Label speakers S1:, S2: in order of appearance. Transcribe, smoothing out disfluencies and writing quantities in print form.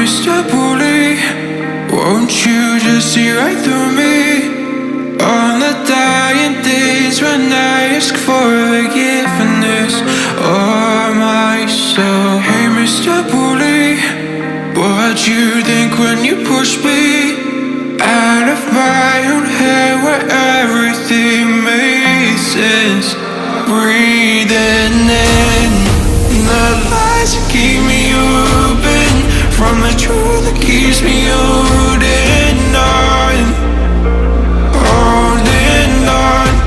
S1: Mr. Bully, won't you just see right through me? On the dying days when I ask for forgiveness or myself. Hey Mr. Bully, what'd you think when you pushed me out of my own head where everything made sense? Breathing in the lies that keep me open from the truth that keeps me old.